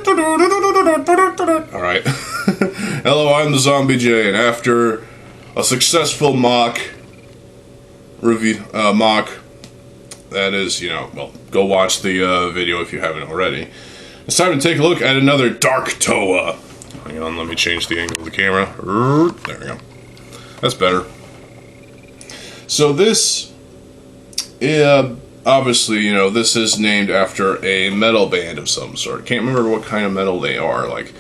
Alright. Hello, I'm TheZOMBIEJ, and after a successful MOC review, that is, well, go watch the video if you haven't already. It's time to take a look at another Dark Toa. Hang on, let me change the angle of the camera. There we go. That's better. So this, obviously, this is named after a metal band of some sort. Can't remember what kind of metal they are, like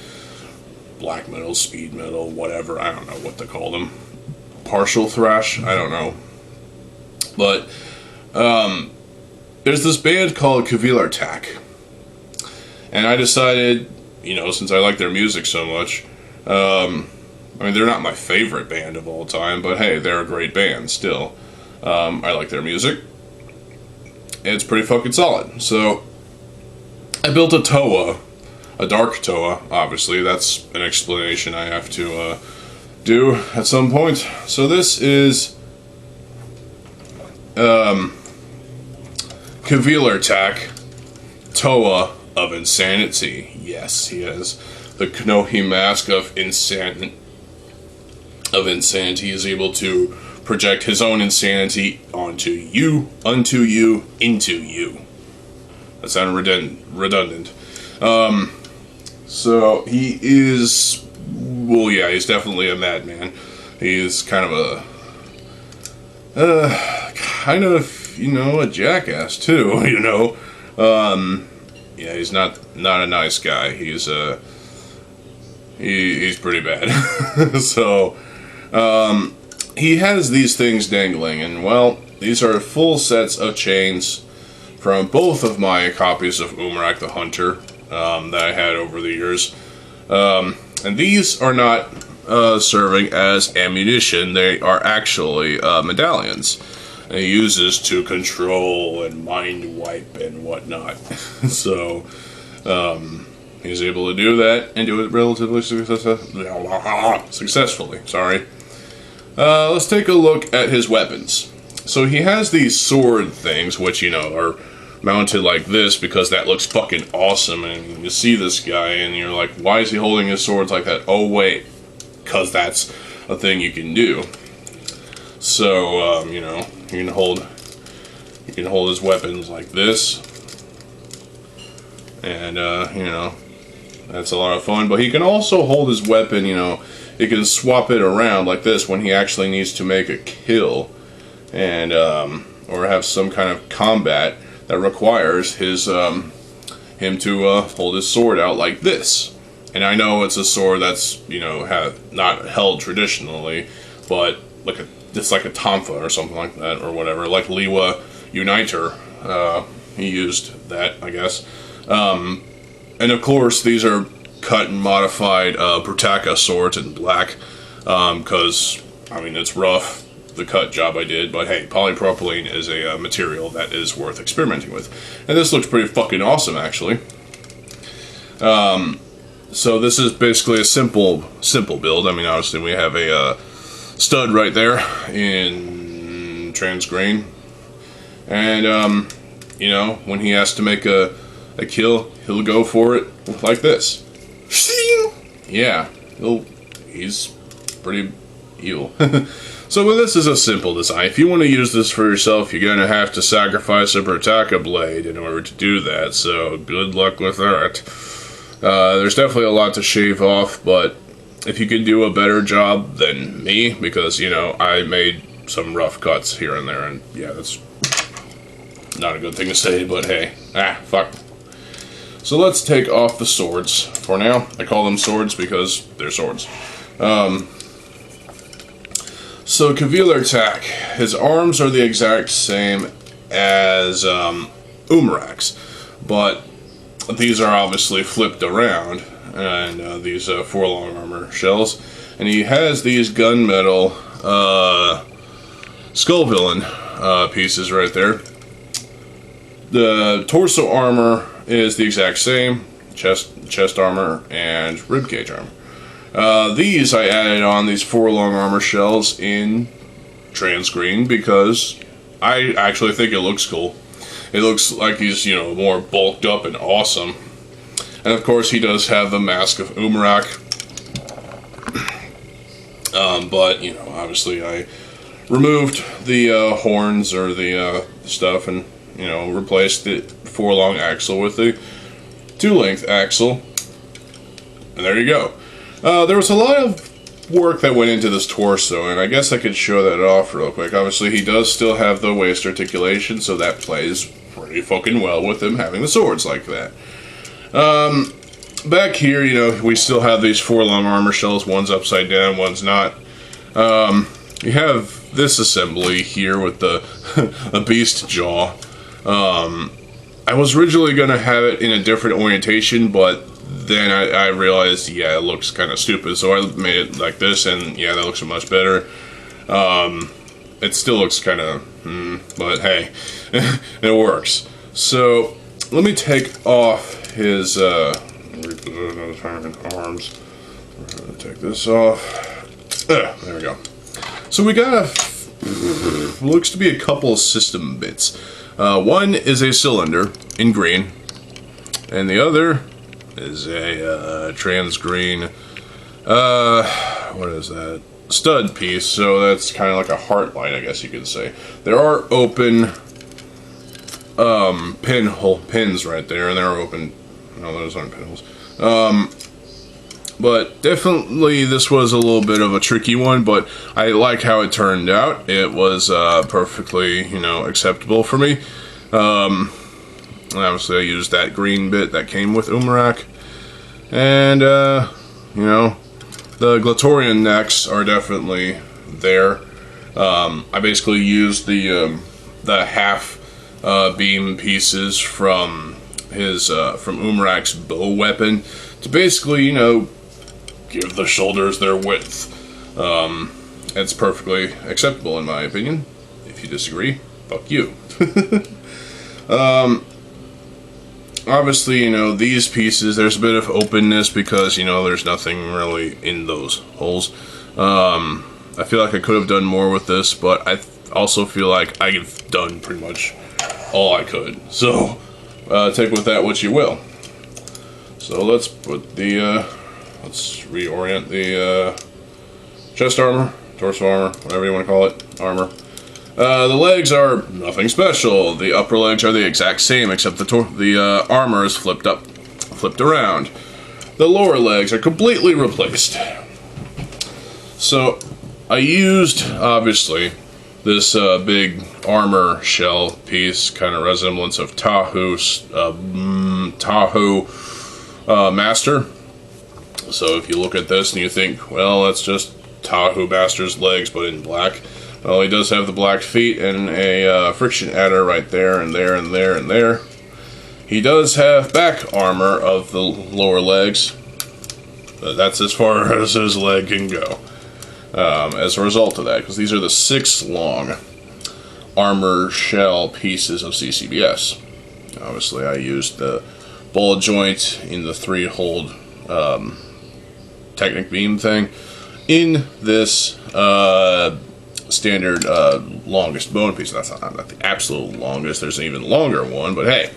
black metal, speed metal, whatever. I don't know what to call them. Partial thrash? I don't know. But, there's this band called Kvelertak. And I decided, since I like their music so much, I mean, they're not my favorite band of all time, but hey, they're a great band still. I like their music. It's pretty fucking solid. So, I built a Toa, a Dark Toa, obviously. That's an explanation I have to do at some point. So this is Kvelertak, Toa of Insanity. Yes, he has the Knohi mask of insanity. He is able to project his own insanity onto you, unto you, into you. That sounded redundant. So he is, well, yeah, he's definitely a madman. He's kind of a jackass too. Yeah, he's not a nice guy. He's he's pretty bad. So, he has these things dangling, and well, these are full sets of chains from both of my copies of Umrak the Hunter that I had over the years. And these are not serving as ammunition, they are actually medallions. And he uses to control and mind wipe and whatnot. So, he's able to do that and do it relatively successfully. Sorry. Let's take a look at his weapons. So he has these sword things, which, are mounted like this because that looks fucking awesome. And you see this guy and you're like, why is he holding his swords like that? Oh, wait. Because that's a thing you can do. So, you can hold his weapons like this. And, that's a lot of fun. But he can also hold his weapon, he can swap it around like this when he actually needs to make a kill. And, or have some kind of combat that requires him to hold his sword out like this. And I know it's a sword that's, not held traditionally, but it's like a tonfa or something like that, or whatever. Like Liwa Uniter, he used that, I guess. And of course, these are cut and modified Brutaka swords in black, because, it's rough, the cut job I did, but hey, polypropylene is a material that is worth experimenting with. And this looks pretty fucking awesome, actually. So this is basically a simple build. Obviously we have a stud right there in transgrain. And, when he has to make a kill, he'll go for it like this. Yeah, he's pretty evil. So this is a simple design. If you want to use this for yourself, you're going to have to sacrifice a Brutaka blade in order to do that, so good luck with that. There's definitely a lot to shave off, but if you can do a better job than me, because, I made some rough cuts here and there, and yeah, that's not a good thing to say, but hey, fuck. So let's take off the swords for now. I call them swords because they're swords. So Kvelertak, his arms are the exact same as Umrak's, but these are obviously flipped around, and these 4 long armor shells, and he has these gunmetal skull villain pieces right there. The torso armor is the exact same, chest armor and ribcage armor. These I added on these 4 long armor shells in transgreen because I actually think it looks cool. It looks like he's, more bulked up and awesome. And of course, he does have the Mask of Umarak. But, you know, obviously I removed the horns or the stuff and, you know, replaced the 4-long axle with the 2-length axle. And there you go. There was a lot of work that went into this torso, and I guess I could show that off real quick. Obviously, he does still have the waist articulation, so that plays pretty fucking well with him having the swords like that. Back here, you know, we still have these 4 long armor shells. One's upside down, one's not. You have this assembly here with the a beast jaw. I was originally going to have it in a different orientation, but then I realized, yeah, it looks kind of stupid, so I made it like this, and yeah, that looks much better. It still looks kind of, but hey, it works. So, let me take off his, arms. Take this off. There we go. So we got looks to be a couple of system bits. One is a cylinder in green, and the other is a trans green, what is that? Stud piece, so that's kind of like a heart light, I guess you could say. There are open pins right there, and there are open, no, those aren't pinholes. But definitely this was a little bit of a tricky one, but I like how it turned out. It was perfectly, you know, acceptable for me. Obviously I used that green bit that came with Umarak. And, you know, the Glatorian necks are definitely there. I basically used the half beam pieces from his from Umarak's bow weapon to basically, you know, give the shoulders their width. It's perfectly acceptable in my opinion. If you disagree, fuck you. Obviously, you know, these pieces, there's a bit of openness because, you know, there's nothing really in those holes. I feel like I could have done more with this, but I also feel like I've done pretty much all I could. So, take with that what you will. So let's put the, let's reorient the chest armor, torso armor, whatever you want to call it, armor. The legs are nothing special. The upper legs are the exact same, except the armor is flipped around. The lower legs are completely replaced. So, I used, obviously, this big armor shell piece, kind of resemblance of Tahoe Master. So if you look at this and you think, well, that's just Tahoe Master's legs, but in black. Well, he does have the black feet and a friction adder right there and there and there and there. He does have back armor of the lower legs, but that's as far as his leg can go. As a result of that, because these are the 6 long armor shell pieces of CCBS. Obviously, I used the ball joint in the 3-hold Technic beam thing in this standard longest bone piece. That's not the absolute longest. There's an even longer one, but hey.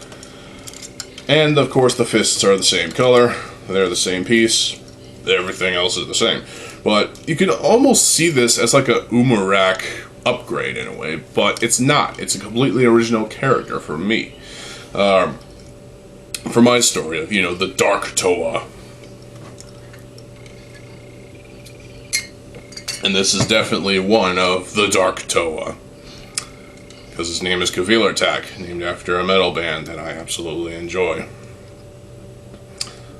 And of course, the fists are the same color. They're the same piece. Everything else is the same. But you can almost see this as like a Umarak upgrade in a way, but it's not. It's a completely original character for me. For my story of, you know, the Dark Toa. And this is definitely one of the Dark Toa. Because his name is Kvelertak, named after a metal band that I absolutely enjoy.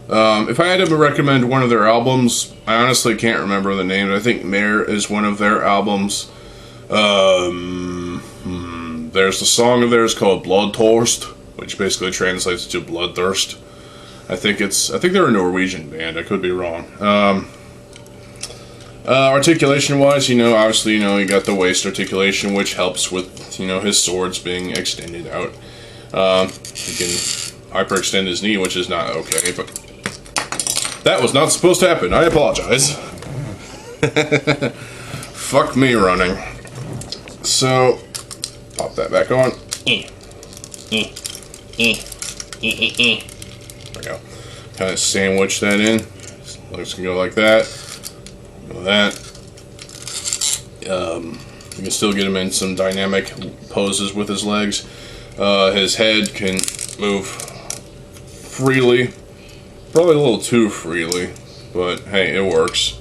If I had to recommend one of their albums, I honestly can't remember the names. I think Mare is one of their albums. There's a song of theirs called Bloodthirst, which basically translates to bloodthirst. I think they're a Norwegian band. I could be wrong. Articulation-wise, you know, obviously, you know, you got the waist articulation, which helps with, you know, his swords being extended out. He can hyperextend his knee, which is not okay, but that was not supposed to happen. I apologize. Fuck me running. So, pop that back on. There we go. kind of sandwich that in. Legs can go like that. Go that. You can still get him in some dynamic poses with his legs. His head can move freely. Probably a little too freely, but hey, it works.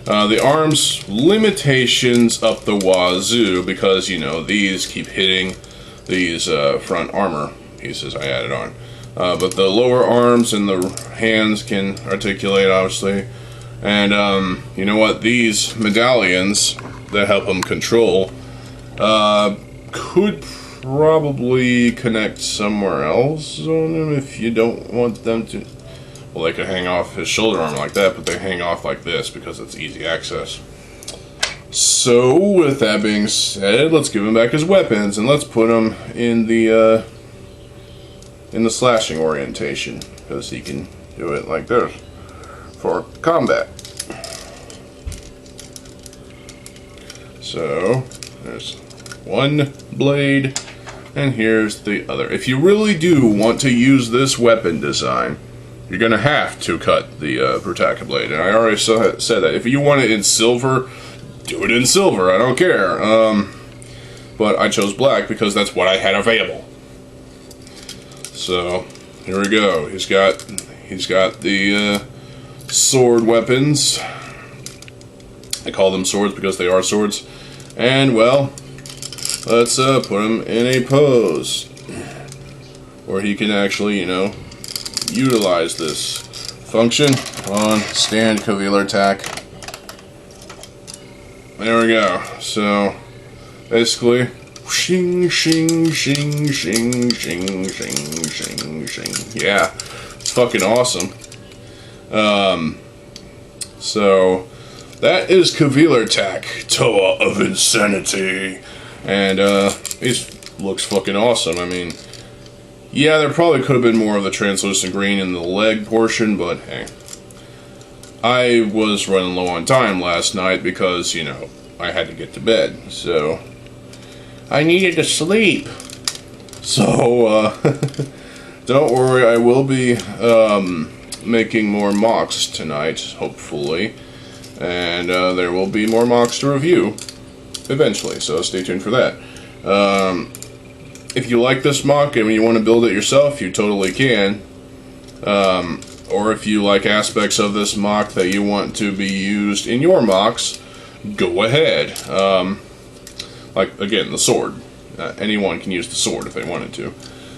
The arms, limitations up the wazoo, because, you know, these keep hitting these front armor pieces I added on. But the lower arms and the hands can articulate, obviously. And, you know what? These medallions that help him control could probably connect somewhere else on him if you don't want them to. Well, they could hang off his shoulder armor like that, but they hang off like this because it's easy access. So, with that being said, let's give him back his weapons and let's put him in the slashing orientation, because he can do it like this for combat. So, there's one blade, and here's the other. If you really do want to use this weapon design, you're going to have to cut the Kvelertak blade. And I already said that. If you want it in silver, do it in silver. I don't care. But I chose black because that's what I had available. So, here we go. He's got the sword weapons. I call them swords because they are swords. And, well, let's put him in a pose where he can actually, you know, utilize this function on stand Kvelertak. There we go. So basically, shing shing shing shing shing shing shing shing. Yeah, it's fucking awesome. So that is Kvelertak, Toa of Insanity, and he looks fucking awesome. I mean, yeah, there probably could have been more of the translucent green in the leg portion, but hey. I was running low on time last night because, you know, I had to get to bed, so I needed to sleep. So, don't worry, I will be making more MOCs tonight, hopefully, and there will be more MOCs to review eventually, so stay tuned for that. If you like this MOC and you want to build it yourself, you totally can. Or if you like aspects of this MOC that you want to be used in your MOCs, go ahead. Like, again, the sword. Anyone can use the sword if they wanted to.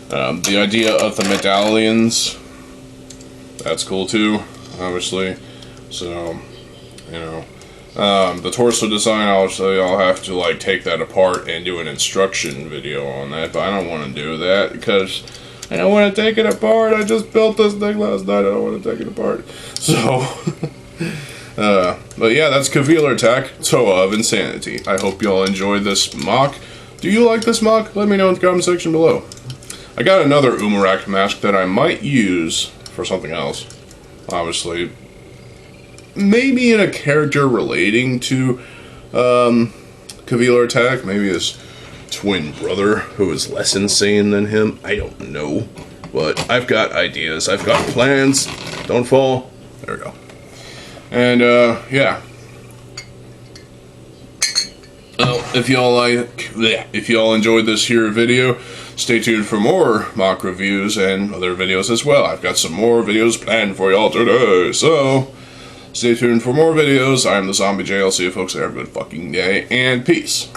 The idea of the medallions, that's cool too, obviously. So, you know. The torso design, obviously, I'll have to like take that apart and do an instruction video on that, but I don't want to do that because I don't want to take it apart. I just built this thing last night. I don't want to take it apart. So, but yeah, that's Kvelertak, Toa of Insanity. I hope y'all enjoyed this MOC. Do you like this MOC? Let me know in the comment section below. I got another Umarak mask that I might use for something else, obviously. Maybe in a character relating to Kvelertak, maybe his twin brother who is less insane than him. I don't know, but I've got ideas. I've got plans. Don't fall. There we go. And yeah. Well, if y'all enjoyed this here video, stay tuned for more MOC reviews and other videos as well. I've got some more videos planned for y'all today, so stay tuned for more videos. I'm TheZOMBIEJ. I'll see you folks there. Have a good fucking day, and peace.